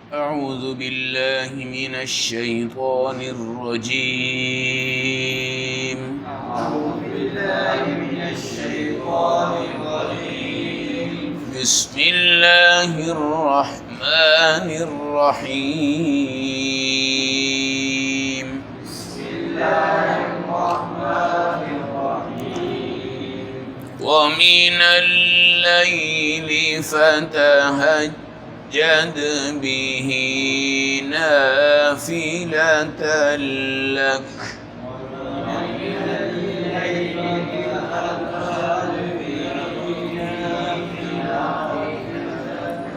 أعوذ بالله من الشيطان الرجيم. أعوذ بالله من الشيطان الرجيم. بسم الله الرحمن الرحيم. بسم الله الرحمن الرحيم. ومن الليل فتهجد به نافلة لك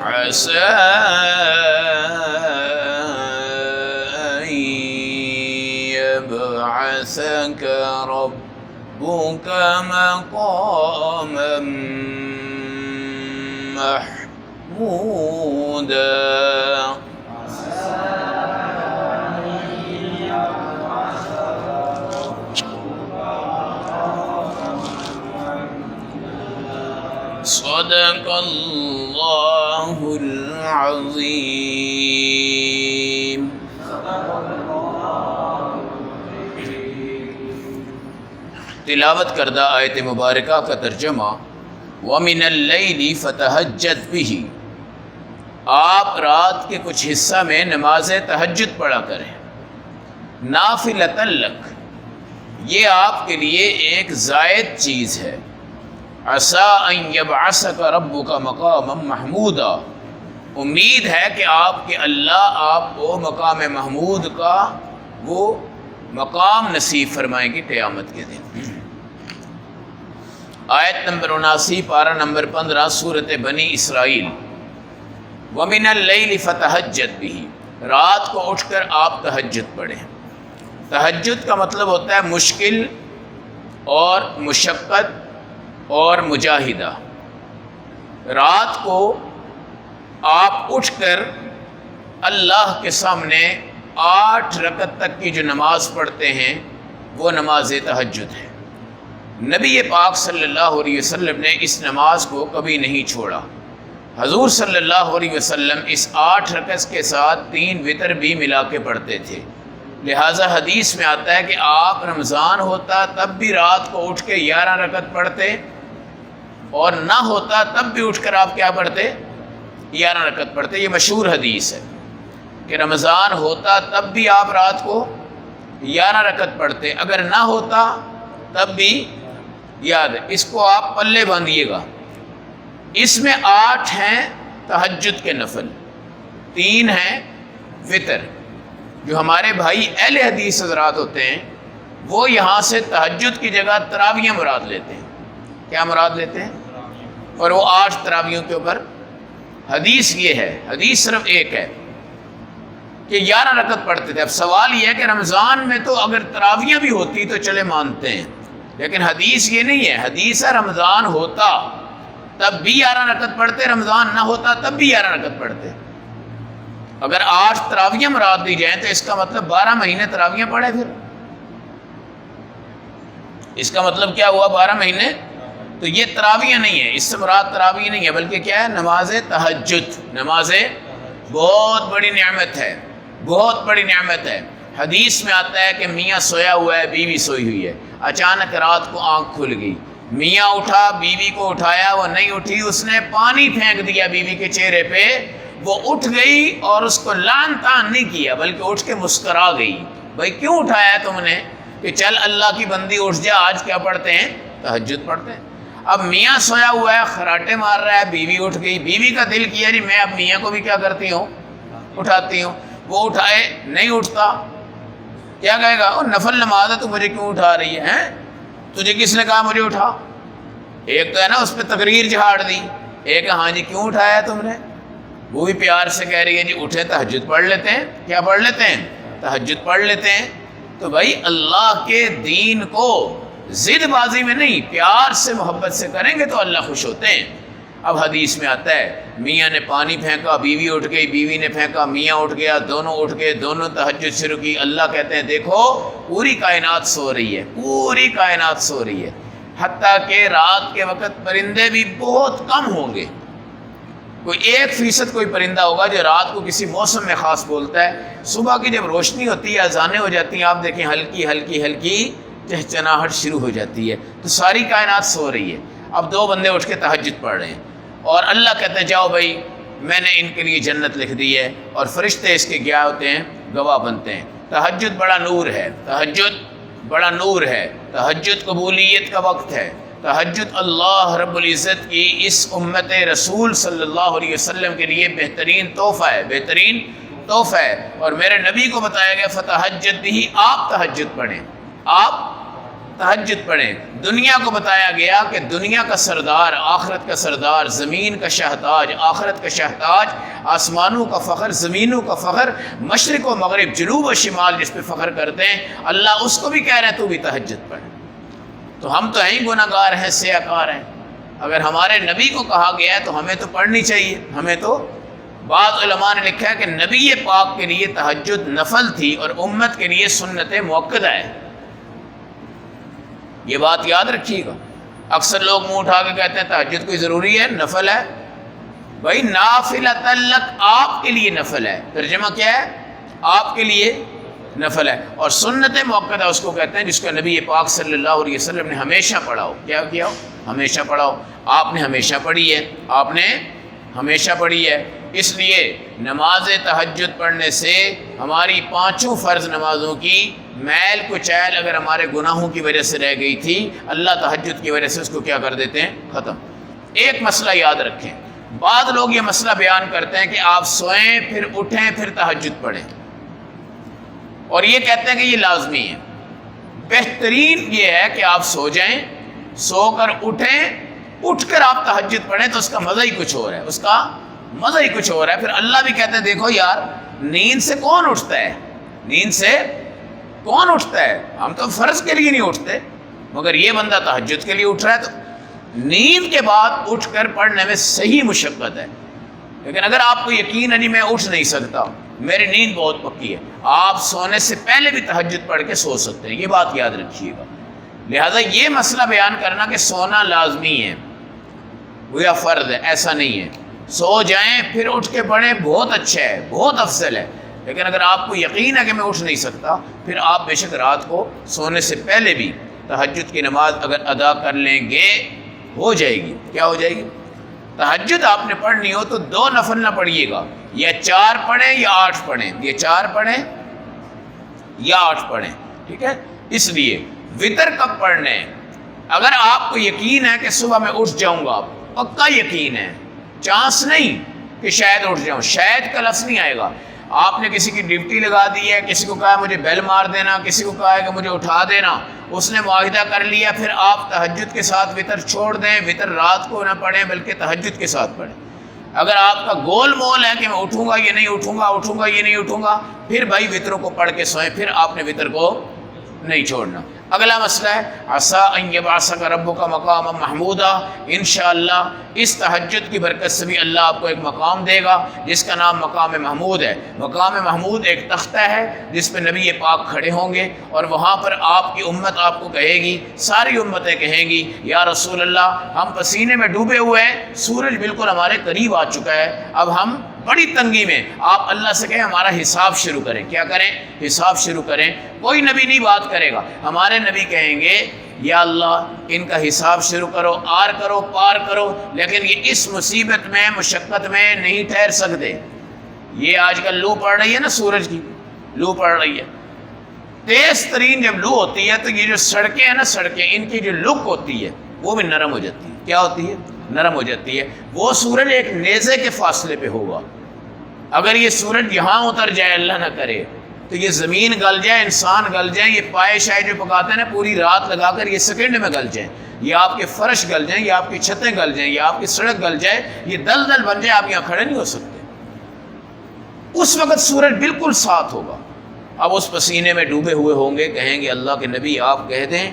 عسى أن يبعثك ربك مقاما محمودا. صدق اللہ العظیم. تلاوت کردہ آیت مبارکہ کا ترجمہ: وَمِنَ اللَّيْلِ فَتَهَجَّدْ بِهِ. آپ رات کے کچھ حصہ میں نماز تہجد پڑھا کریں. نافلۃ لک، یہ آپ کے لیے ایک زائد چیز ہے. عسیٰ ان یبعثک ربک مقاما محمودا، امید ہے کہ آپ کے اللہ آپ کو مقام محمود کا وہ مقام نصیب فرمائیں گے قیامت کے دن. آیت نمبر 79 پارہ نمبر 15 سورۃ بنی اسرائیل. وَمِنَ اللَّيْلِ فَتَهَجَّدْ بِهِ، رات کو اٹھ کر آپ تہجد پڑھیں. تہجد کا مطلب ہوتا ہے مشکل اور مشقت اور مجاہدہ. رات کو آپ اٹھ کر اللہ کے سامنے 8 رکعت تک کی جو نماز پڑھتے ہیں وہ نماز تہجد ہے. نبی پاک صلی اللہ علیہ وسلم نے اس نماز کو کبھی نہیں چھوڑا. حضور صلی اللہ علیہ وسلم اس 8 رکعت کے ساتھ 3 وتر بھی ملا کے پڑھتے تھے. لہٰذا حدیث میں آتا ہے کہ آپ رمضان ہوتا تب بھی رات کو اٹھ کے 11 رکعت پڑھتے، اور نہ ہوتا تب بھی اٹھ کر آپ کیا پڑھتے؟ 11 رکعت پڑھتے. یہ مشہور حدیث ہے کہ رمضان ہوتا تب بھی آپ رات کو 11 رکعت پڑھتے، اگر نہ ہوتا تب بھی. یاد ہے، اس کو آپ پلے باندھیے گا. اس میں 8 ہیں تہجد کے نفل، 3 ہیں وتر. جو ہمارے بھائی اہل حدیث حضرات ہوتے ہیں وہ یہاں سے تہجد کی جگہ تراویح مراد لیتے ہیں. کیا مراد لیتے ہیں؟ اور وہ 8 تراویحوں کے اوپر حدیث یہ ہے، حدیث صرف ایک ہے کہ 11 رکعت پڑھتے تھے. اب سوال یہ ہے کہ رمضان میں تو اگر تراویح بھی ہوتی تو چلے مانتے ہیں، لیکن حدیث یہ نہیں ہے. حدیث ہے رمضان ہوتا تب بھی 11 رکعت پڑھتے، رمضان نہ ہوتا تب بھی 11 رکعت پڑھتے. اگر 8 تراویح مراد دی جائیں تو اس کا مطلب 12 مہینے تراویح پڑھے. پھر اس کا مطلب کیا ہوا؟ 12 مہینے. تو یہ تراویح نہیں ہے، اس سے مراد تراویح نہیں ہے، بلکہ کیا ہے؟ نماز تہجد. نماز بہت بڑی نعمت ہے، بہت بڑی نعمت ہے. حدیث میں آتا ہے کہ میاں سویا ہوا ہے، بیوی سوئی ہوئی ہے. اچانک رات کو آنکھ کھل گئی، میاں اٹھا، بیوی کو اٹھایا، وہ نہیں اٹھی. اس نے پانی پھینک دیا بیوی کے چہرے پہ. وہ اٹھ گئی اور اس کو لعن طعن نہیں کیا بلکہ اٹھ کے مسکرا گئی. بھائی کیوں اٹھایا ہے تم نے؟ کہ چل اللہ کی بندی اٹھ جا، آج کیا پڑھتے ہیں؟ تہجد پڑھتے ہیں. اب میاں سویا ہوا ہے، خراٹے مار رہا ہے، بیوی اٹھ گئی. بیوی کا دل کیا جی میں اب میاں کو بھی کیا کرتی ہوں؟ اٹھاتی ہوں. وہ اٹھائے، نہیں اٹھتا، کیا کہے گا؟ وہ نفل نماز ہے، تو مجھے کیوں اٹھا رہی ہے؟ تجھے کس نے کہا مجھے اٹھا؟ ایک تو ہے نا اس پہ تقریر جھاڑ دی، ایک ہاں جی کیوں اٹھایا تم نے؟ وہ بھی پیار سے کہہ رہی ہے جی اٹھے تہجد پڑھ لیتے ہیں. کیا پڑھ لیتے ہیں؟ تہجد پڑھ لیتے ہیں. تو بھائی اللہ کے دین کو ضد بازی میں نہیں، پیار سے محبت سے کریں گے تو اللہ خوش ہوتے ہیں. اب حدیث میں آتا ہے میاں نے پانی پھینکا، بیوی اٹھ گئی، بیوی نے پھینکا، میاں اٹھ گیا، دونوں اٹھ گئے، دونوں تہجد شروع کی. اللہ کہتے ہیں دیکھو پوری کائنات سو رہی ہے، پوری کائنات سو رہی ہے. حتیٰ کہ رات کے وقت پرندے بھی بہت کم ہوں گے، کوئی 1% کوئی پرندہ ہوگا جو رات کو کسی موسم میں خاص بولتا ہے، صبح کی جب روشنی ہوتی ہے، اذانیں ہو جاتی ہیں، آپ دیکھیں ہلکی ہلکی ہلکی چہچناہٹ شروع ہو جاتی ہے، تو ساری کائنات سو رہی ہے۔ اب 2 بندے اٹھ کے تہجد پڑھ رہے ہیں اور اللہ کہتا ہے جاؤ بھائی میں نے ان کے لیے جنت لکھ دی ہے، اور فرشتے اس کے کیا ہوتے ہیں؟ گواہ بنتے ہیں۔ تہجد بڑا نور ہے، تہجد بڑا نور ہے، تہجد قبولیت کا وقت ہے، تہجد اللہ رب العزت کی اس امت رسول صلی اللہ علیہ وسلم کے لیے بہترین تحفہ ہے، بہترین تحفہ ہے۔ اور میرے نبی کو بتایا گیا فتہجد بھی، آپ تہجد پڑھیں، آپ تہجد پڑھیں۔ دنیا کو بتایا گیا کہ دنیا کا سردار، آخرت کا سردار، زمین کا شہتاج، آخرت کا شہتاج، آسمانوں کا فخر، زمینوں کا فخر، مشرق و مغرب، جنوب و شمال جس پہ فخر کرتے ہیں، اللہ اس کو بھی کہہ رہے ہیں تو بھی تہجد پڑھ۔ تو ہم تو ہیں گناہ گار ہیں، سیاہ کار ہیں، اگر ہمارے نبی کو کہا گیا ہے تو ہمیں تو پڑھنی چاہیے۔ ہمیں تو بعض علماء نے لکھا ہے کہ نبی پاک کے لیے تہجد نفل تھی اور امت کے لیے سنت مؤکدہ ہے۔ یہ بات یاد رکھیے گا۔ اکثر لوگ منہ اٹھا کے کہتے ہیں تہجد کوئی ضروری ہے، نفل ہے۔ بھائی نافلۃ لک، آپ کے لیے نفل ہے، ترجمہ کیا ہے؟ آپ کے لیے نفل ہے۔ اور سنت مؤکدہ اس کو کہتے ہیں جس کا نبی پاک صلی اللہ علیہ وسلم نے ہمیشہ پڑھا ہو۔ کیا کیا ہو؟ ہمیشہ پڑھا ہو۔ آپ نے ہمیشہ پڑھی ہے، آپ نے ہمیشہ پڑھی ہے۔ اس لیے نماز تہجد پڑھنے سے ہماری 5 فرض نمازوں کی میل کچیل اگر ہمارے گناہوں کی وجہ سے رہ گئی تھی، اللہ تہجد کی وجہ سے اس کو کیا کر دیتے ہیں؟ ختم۔ ایک مسئلہ یاد رکھیں، بعض لوگ یہ مسئلہ بیان کرتے ہیں کہ آپ سوئیں پھر اٹھیں پھر تہجد پڑھیں، اور یہ کہتے ہیں کہ یہ لازمی ہے۔ بہترین یہ ہے کہ آپ سو جائیں، سو کر اٹھیں، اٹھ کر آپ تہجد پڑھیں، تو اس کا مزہ ہی کچھ اور ہے، اس کا مزہ ہی کچھ اور ہے۔ پھر اللہ بھی کہتے ہیں دیکھو یار نیند سے کون اٹھتا ہے، نیند سے کون اٹھتا ہے؟ ہم تو فرض کے لیے نہیں اٹھتے، مگر یہ بندہ تہجد کے لیے اٹھ رہا ہے، تو نیند کے بعد اٹھ کر پڑھنے میں صحیح مشقت ہے۔ لیکن اگر آپ کو یقین ہے نہیں میں اٹھ نہیں سکتا، میری نیند بہت پکی ہے، آپ سونے سے پہلے بھی تہجد پڑھ کے سو سکتے ہیں، یہ بات یاد رکھیے گا۔ لہذا یہ مسئلہ بیان کرنا کہ سونا لازمی ہے یا فرض ہے، ایسا نہیں ہے۔ سو جائیں پھر اٹھ کے پڑھیں، بہت اچھا ہے، بہت افضل ہے۔ لیکن اگر آپ کو یقین ہے کہ میں اٹھ نہیں سکتا، پھر آپ بے شک رات کو سونے سے پہلے بھی تہجد کی نماز اگر ادا کر لیں گے ہو جائے گی۔ کیا ہو جائے گی؟ تہجد آپ نے پڑھنی ہو تو 2 نفل نہ پڑھیے گا، یا 4 پڑھیں یا 8 پڑھیں، یا 4 پڑھیں یا 8 پڑھیں، ٹھیک ہے؟ اس لیے وتر کب پڑھنے ہیں؟ اگر آپ کو یقین ہے کہ صبح میں اٹھ جاؤں گا، پکا یقین ہے، چانس نہیں کہ شاید اٹھ جاؤں، شاید کا لفظ نہیں آئے گا۔ آپ نے کسی کی ڈیوٹی لگا دی ہے، کسی کو کہا ہے مجھے بیل مار دینا، کسی کو کہا ہے کہ مجھے اٹھا دینا، اس نے معاہدہ کر لیا، پھر آپ تہجد کے ساتھ وتر چھوڑ دیں، وتر رات کو نہ پڑھیں بلکہ تہجد کے ساتھ پڑھیں۔ اگر آپ کا گول مول ہے کہ میں اٹھوں گا یہ نہیں اٹھوں گا، اٹھوں گا یہ نہیں اٹھوں گا، پھر بھائی وتروں کو پڑھ کے سوئیں، پھر آپ نے وتر کو نہیں چھوڑنا۔ اگلا مسئلہ ہے عسیٰ ان یبعثک ربک مقاما محمودا، انشاءاللہ اس تہجد کی برکت سے بھی اللہ آپ کو ایک مقام دے گا جس کا نام مقام محمود ہے۔ مقام محمود ایک تختہ ہے جس پہ نبی پاک کھڑے ہوں گے، اور وہاں پر آپ کی امت آپ کو کہے گی، ساری امتیں کہیں گی یا رسول اللہ ہم پسینے میں ڈوبے ہوئے ہیں، سورج بالکل ہمارے قریب آ چکا ہے، اب ہم بڑی تنگی میں، آپ اللہ سے کہیں ہمارا حساب شروع کریں۔ کیا کریں؟ حساب شروع کریں۔ کوئی نبی نہیں بات کرے گا، ہمارے نبی کہیں گے یا اللہ ان کا حساب شروع کرو، آر کرو، پار کرو، لیکن یہ اس مصیبت میں مشقت میں نہیں ٹھہر سکتے۔ یہ آج کل لو پڑ رہی ہے نا، سورج کی لو پڑ رہی ہے، تیز ترین جب لو ہوتی ہے تو یہ جو سڑکیں ہیں نا، سڑکیں ان کی جو لک ہوتی ہے وہ بھی نرم ہو جاتی ہے۔ کیا ہوتی ہے؟ نرم ہو جاتی ہے۔ وہ سورج ایک نیزے کے فاصلے پہ ہوگا، اگر یہ سورج یہاں اتر جائے اللہ نہ کرے تو یہ زمین گل جائے، انسان گل جائیں، یہ پائے شائے جو پکاتے ہیں نا پوری رات لگا کر یہ سیکنڈ میں گل جائیں، یہ آپ کے فرش گل جائیں، یہ آپ کی چھتیں گل جائیں، یہ آپ کی سڑک گل جائے، یہ دل دل بن جائے، آپ یہاں کھڑے نہیں ہو سکتے۔ اس وقت سورج بالکل ساتھ ہوگا۔ اب اس پسینے میں ڈوبے ہوئے ہوں گے، کہیں گے اللہ کے نبی آپ کہہ دیں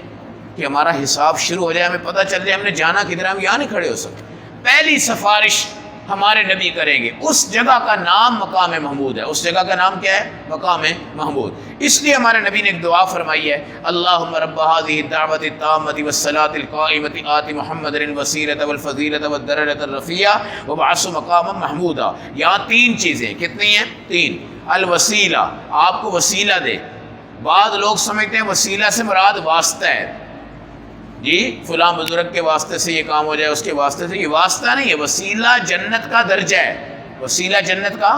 کہ ہمارا حساب شروع ہو جائے، ہمیں پتہ چل جائے ہم نے جانا کدھر، ہم یہاں نہیں کھڑے ہو سکتے۔ پہلی سفارش ہمارے نبی کریں گے، اس جگہ کا نام مقام محمود ہے۔ اس جگہ کا نام کیا ہے؟ مقام محمود۔ اس لیے ہمارے نبی نے ایک دعا فرمائی ہے، اللہم رب هذه الدعوة التامة والصلاة القائمة آت محمد الوسیلة والفضیلة والدرجة الرفیعة وابعثہ مقاما محمودا۔ یہاں تین چیزیں، کتنی ہیں؟ تین۔ الوسیلہ، آپ کو وسیلہ دے۔ بعض لوگ سمجھتے ہیں وسیلہ سے مراد واسطہ ہے، جی فلاں بزرگ کے واسطے سے یہ کام ہو جائے، اس کے واسطے سے۔ یہ واسطہ نہیں ہے، وسیلہ جنت کا درجہ ہے، وسیلہ جنت کا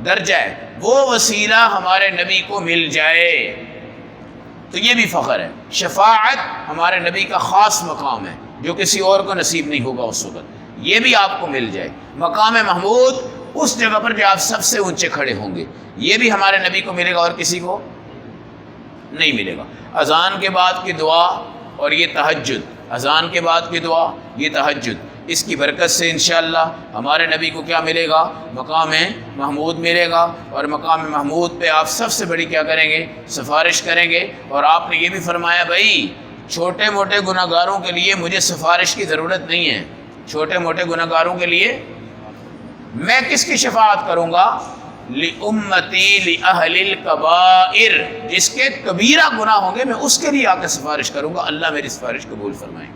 درجہ ہے۔ وہ وسیلہ ہمارے نبی کو مل جائے تو یہ بھی فخر ہے۔ شفاعت ہمارے نبی کا خاص مقام ہے جو کسی اور کو نصیب نہیں ہوگا اس وقت، یہ بھی آپ کو مل جائے۔ مقام محمود اس جگہ پر جو آپ سب سے اونچے کھڑے ہوں گے، یہ بھی ہمارے نبی کو ملے گا اور کسی کو نہیں ملے گا۔ اذان کے بعد کی دعا اور یہ تہجد، اذان کے بعد کی دعا، یہ تہجد، اس کی برکت سے انشاءاللہ ہمارے نبی کو کیا ملے گا؟ مقام محمود ملے گا۔ اور مقام محمود پہ آپ سب سے بڑی کیا کریں گے؟ سفارش کریں گے۔ اور آپ نے یہ بھی فرمایا بھائی چھوٹے موٹے گناہ گاروں کے لیے مجھے سفارش کی ضرورت نہیں ہے، چھوٹے موٹے گناہ گاروں کے لیے میں کس کی شفاعت کروں گا؟ لِأُمَّتِي لِأَهْلِ الْكَبَائِرِ، جس کے کبیرہ گناہ ہوں گے میں اس کے لیے آ کے سفارش کروں گا، اللہ میری سفارش قبول فرمائیں۔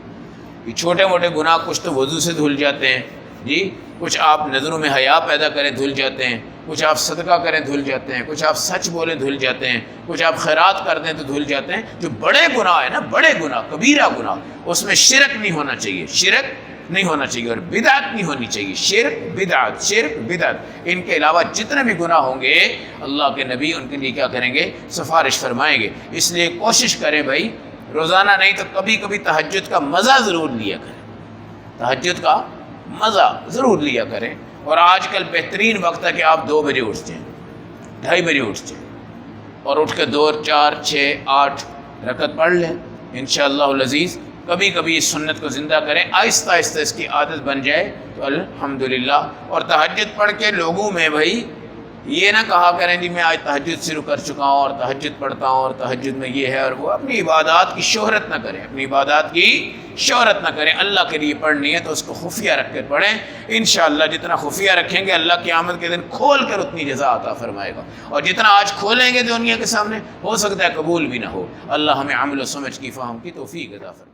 یہ چھوٹے موٹے گناہ کچھ تو وضو سے دھل جاتے ہیں، جی کچھ آپ نظروں میں حیا پیدا کریں دھل جاتے ہیں، کچھ آپ صدقہ کریں دھل جاتے ہیں، کچھ آپ سچ بولیں دھل جاتے ہیں، کچھ آپ خیرات کر دیں تو دھل جاتے ہیں۔ جو بڑے گناہ ہیں نا، بڑے گناہ، کبیرہ گناہ، اس میں شرک نہیں ہونا چاہیے، شرک نہیں ہونا چاہیے اور بدعت نہیں ہونی چاہیے۔ شرک بدعت، ان کے علاوہ جتنے بھی گناہ ہوں گے اللہ کے نبی ان کے لیے کیا کریں گے؟ سفارش فرمائیں گے۔ اس لیے کوشش کریں بھائی، روزانہ نہیں تو کبھی کبھی تہجد کا مزہ ضرور لیا کریں، تہجد کا مزہ ضرور لیا کریں۔ اور آج کل بہترین وقت ہے کہ آپ 2 بجے اٹھ جائیں، 2:30 بجے اٹھ جائیں اور اٹھ کے 2 4 6 8 رکعت پڑھ لیں انشاءاللہ العزیز۔ کبھی کبھی اس سنت کو زندہ کریں، آہستہ آہستہ اس کی عادت بن جائے تو الحمدللہ۔ اور تہجد پڑھ کے لوگوں میں بھائی یہ نہ کہا کریں جی میں آج تہجد شروع کر چکا ہوں اور تہجد پڑھتا ہوں اور تہجد میں یہ ہے اور وہ، اپنی عبادات کی شہرت نہ کریں، اپنی عبادات کی شہرت نہ کریں۔ اللہ کے لیے پڑھنی ہے تو اس کو خفیہ رکھ کر پڑھیں، انشاءاللہ جتنا خفیہ رکھیں گے اللہ قیامت کے دن کھول کر اتنی جزا عطا فرمائے گا، اور جتنا آج کھولیں گے دنیا کے سامنے ہو سکتا ہے قبول بھی نہ ہو۔ اللہ ہمیں عمل و سمجھ کی فہم کی توفیق عطا فرمائے۔